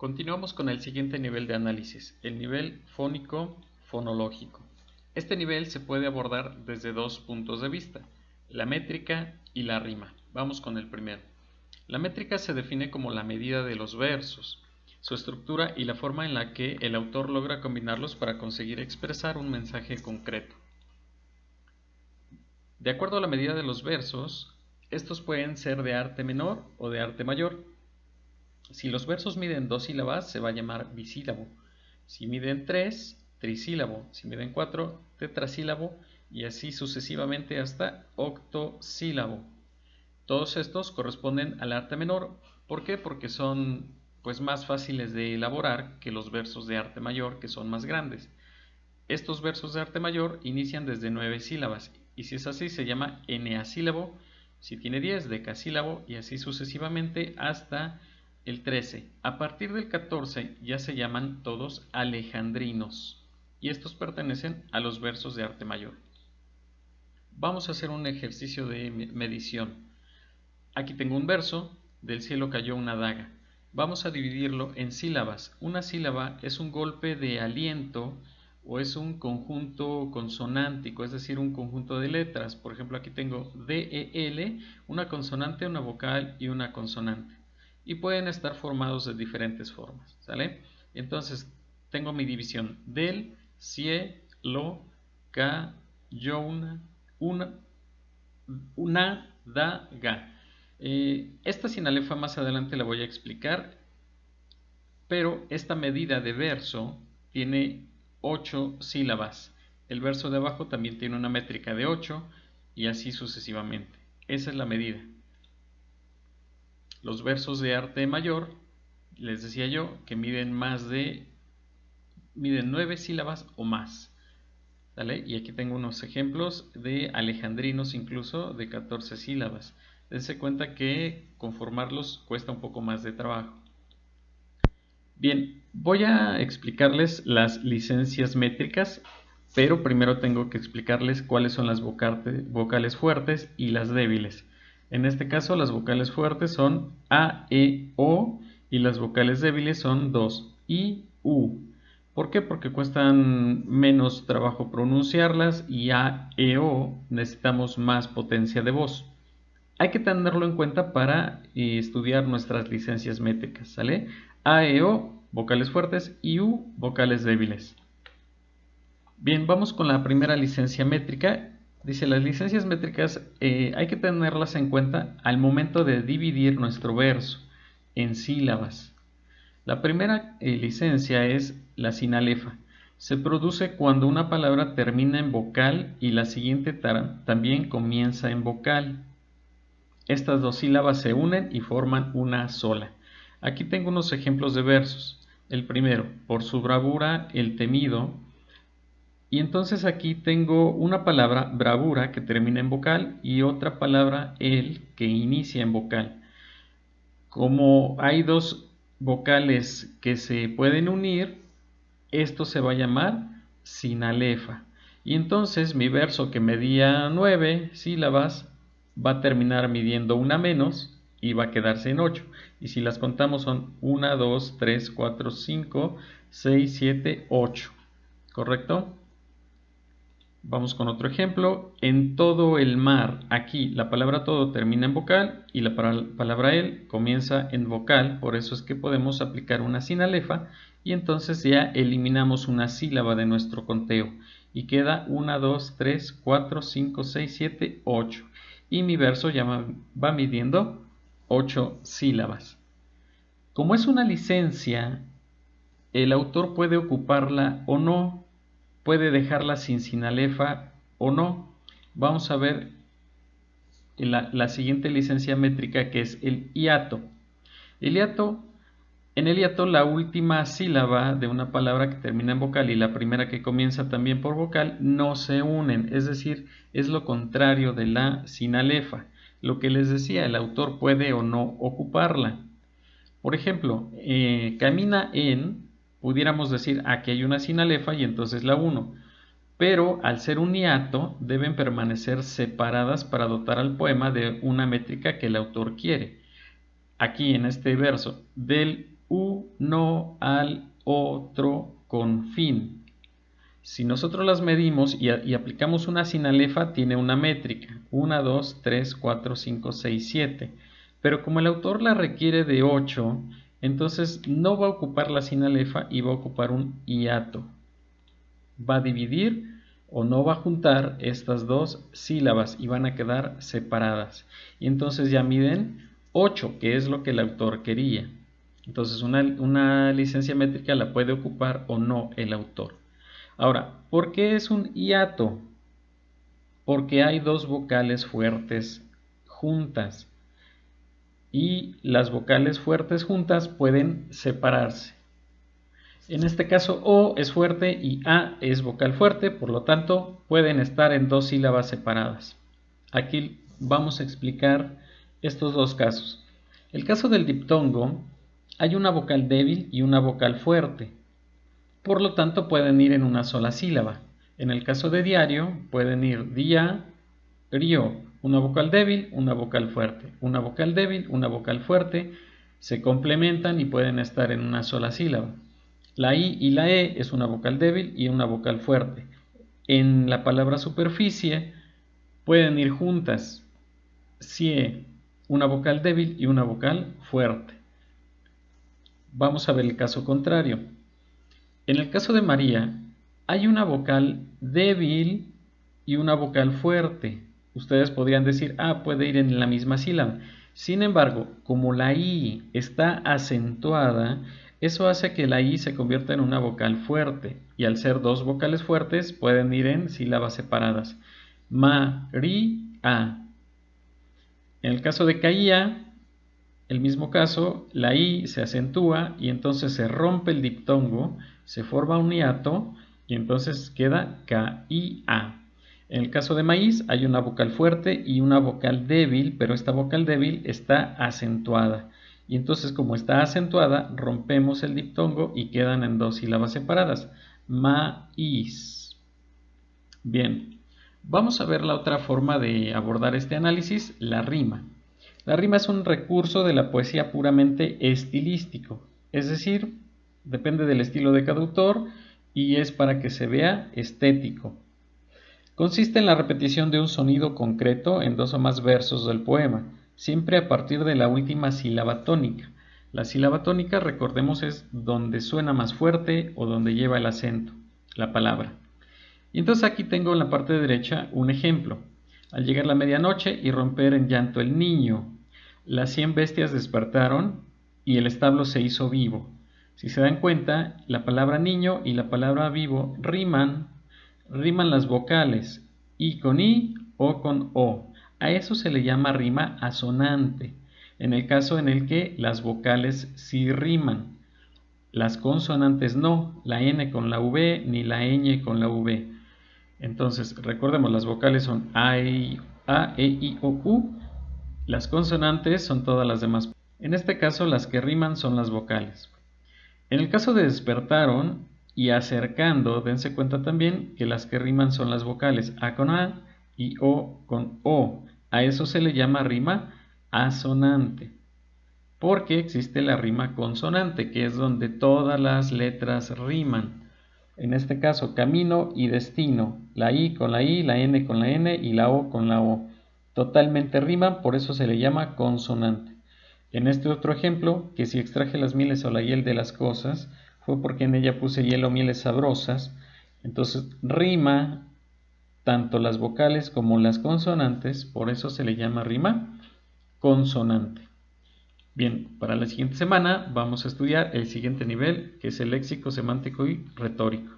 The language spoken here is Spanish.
Continuamos con el siguiente nivel de análisis, el nivel fónico-fonológico. Este nivel se puede abordar desde dos puntos de vista, la métrica y la rima. Vamos con el primero. La métrica se define como la medida de los versos, su estructura y la forma en la que el autor logra combinarlos para conseguir expresar un mensaje concreto. De acuerdo a la medida de los versos, estos pueden ser de arte menor o de arte mayor. Si los versos miden 2 sílabas, se va a llamar bisílabo. Si miden 3, trisílabo. Si miden 4, tetrasílabo. Y así sucesivamente hasta octosílabo. Todos estos corresponden al arte menor. ¿Por qué? Porque son más fáciles de elaborar que los versos de arte mayor, que son más grandes. Estos versos de arte mayor inician desde 9 sílabas. Y si es así, se llama eneasílabo. Si tiene 10, decasílabo. Y así sucesivamente hasta el 13. A partir del 14 ya se llaman todos alejandrinos y estos pertenecen a los versos de arte mayor. Vamos a hacer un ejercicio de medición. Aquí tengo un verso, del cielo cayó una daga. Vamos a dividirlo en sílabas. Una sílaba es un golpe de aliento o es un conjunto consonántico, es decir, un conjunto de letras. Por ejemplo, aquí tengo D-E-L, una consonante, una vocal y una consonante. Y pueden estar formados de diferentes formas, ¿sale? Entonces, tengo mi división del, cielo, cayó una daga. Esta sinalefa más adelante la voy a explicar, pero esta medida de verso tiene 8 sílabas. El verso de abajo también tiene una métrica de 8 y así sucesivamente. Esa es la medida. Los versos de arte mayor, les decía yo, que miden 9 sílabas o más. ¿Vale? Y aquí tengo unos ejemplos de alejandrinos incluso de 14 sílabas. Dense cuenta que conformarlos cuesta un poco más de trabajo. Bien, voy a explicarles las licencias métricas, pero primero tengo que explicarles cuáles son las vocales fuertes y las débiles. En este caso, las vocales fuertes son A, E, O y las vocales débiles son 2, I, U. ¿Por qué? Porque cuestan menos trabajo pronunciarlas y A, E, O necesitamos más potencia de voz. Hay que tenerlo en cuenta para estudiar nuestras licencias métricas, ¿sale? A, E, O, vocales fuertes y U, vocales débiles. Bien, vamos con la primera licencia métrica. Dice, las licencias métricas hay que tenerlas en cuenta al momento de dividir nuestro verso en sílabas. La primera licencia es la sinalefa. Se produce cuando una palabra termina en vocal y la siguiente también comienza en vocal. Estas dos sílabas se unen y forman una sola. Aquí tengo unos ejemplos de versos. El primero, por su bravura el temido. Y entonces aquí tengo una palabra bravura que termina en vocal y otra palabra el que inicia en vocal. Como hay dos vocales que se pueden unir, esto se va a llamar sinalefa. Y entonces mi verso que medía 9 sílabas va a terminar midiendo una menos y va a quedarse en 8. Y si las contamos son 1, 2, 3, 4, 5, 6, 7, 8. ¿Correcto? Vamos con otro ejemplo. En todo el mar. Aquí la palabra todo termina en vocal y la palabra el comienza en vocal. Por eso es que podemos aplicar una sinalefa y entonces ya eliminamos una sílaba de nuestro conteo. Y queda 1, 2, 3, 4, 5, 6, 7, 8. Y mi verso ya va midiendo 8 sílabas. Como es una licencia, el autor puede ocuparla o no. Puede dejarla sin sinalefa o no. Vamos a ver la siguiente licencia métrica, que es el hiato. En el hiato la última sílaba de una palabra que termina en vocal y la primera que comienza también por vocal no se unen, es decir, es lo contrario de la sinalefa. Lo que les decía, el autor puede o no ocuparla. Por ejemplo, camina en, pudiéramos decir aquí hay una sinalefa y entonces la uno. Pero al ser un hiato deben permanecer separadas para dotar al poema de una métrica que el autor quiere. Aquí en este verso, del uno al otro con fin. Si nosotros las medimos y aplicamos una sinalefa, tiene una métrica, 1, 2, 3, 4, 5, 6, 7. Pero como el autor la requiere de 8, entonces no va a ocupar la sinalefa y va a ocupar un hiato. Va a dividir o no va a juntar estas dos sílabas y van a quedar separadas. Y entonces ya miden 8, que es lo que el autor quería. Entonces una licencia métrica la puede ocupar o no el autor. Ahora, ¿por qué es un hiato? Porque hay dos vocales fuertes juntas y las vocales fuertes juntas pueden separarse. En este caso O es fuerte y A es vocal fuerte, por lo tanto pueden estar en dos sílabas separadas. Aquí vamos a explicar estos dos casos. El caso del diptongo, hay una vocal débil y una vocal fuerte. Por lo tanto, pueden ir en una sola sílaba. En el caso de diario, pueden ir día, río, una vocal débil, una vocal fuerte, una vocal débil, una vocal fuerte, se complementan y pueden estar en una sola sílaba. La I y la E es una vocal débil y una vocal fuerte. En la palabra superficie pueden ir juntas, sie, una vocal débil y una vocal fuerte. Vamos a ver el caso contrario. En el caso de María, hay una vocal débil y una vocal fuerte. Ustedes podrían decir, puede ir en la misma sílaba. Sin embargo, como la I está acentuada, eso hace que la I se convierta en una vocal fuerte. Y al ser dos vocales fuertes, pueden ir en sílabas separadas. María. En el caso de caía, el mismo caso, la I se acentúa y entonces se rompe el diptongo, se forma un hiato y entonces queda K-I-A. En el caso de maíz hay una vocal fuerte y una vocal débil, pero esta vocal débil está acentuada. Y entonces como está acentuada, rompemos el diptongo y quedan en dos sílabas separadas. Maíz. Bien, vamos a ver la otra forma de abordar este análisis, la rima. La rima es un recurso de la poesía puramente estilístico, es decir, depende del estilo de cada autor y es para que se vea estético. Consiste en la repetición de un sonido concreto en dos o más versos del poema, siempre a partir de la última sílaba tónica. La sílaba tónica, recordemos, es donde suena más fuerte o donde lleva el acento, la palabra. Y entonces aquí tengo en la parte derecha un ejemplo. Al llegar la medianoche y romper en llanto el niño, las 100 bestias despertaron y el establo se hizo vivo. Si se dan cuenta, la palabra niño y la palabra vivo riman las vocales, i con i o con o. A eso se le llama rima asonante, en el caso en el que las vocales sí riman. Las consonantes no, la n con la v ni la ñ con la v. Entonces, recordemos, las vocales son a, e, i, o, u. Las consonantes son todas las demás. En este caso, las que riman son las vocales. En el caso de despertaron y acercando, dense cuenta también que las que riman son las vocales a con a y o con o. A eso se le llama rima asonante, porque existe la rima consonante, que es donde todas las letras riman. En este caso, camino y destino, la I con la I, la N con la N y la O con la O. Totalmente riman, por eso se le llama consonante. En este otro ejemplo, que si extraje las mieles o la hiel de las cosas, fue porque en ella puse hiel o mieles sabrosas. Entonces rima tanto las vocales como las consonantes, por eso se le llama rima consonante. Bien, para la siguiente semana vamos a estudiar el siguiente nivel, que es el léxico semántico y retórico.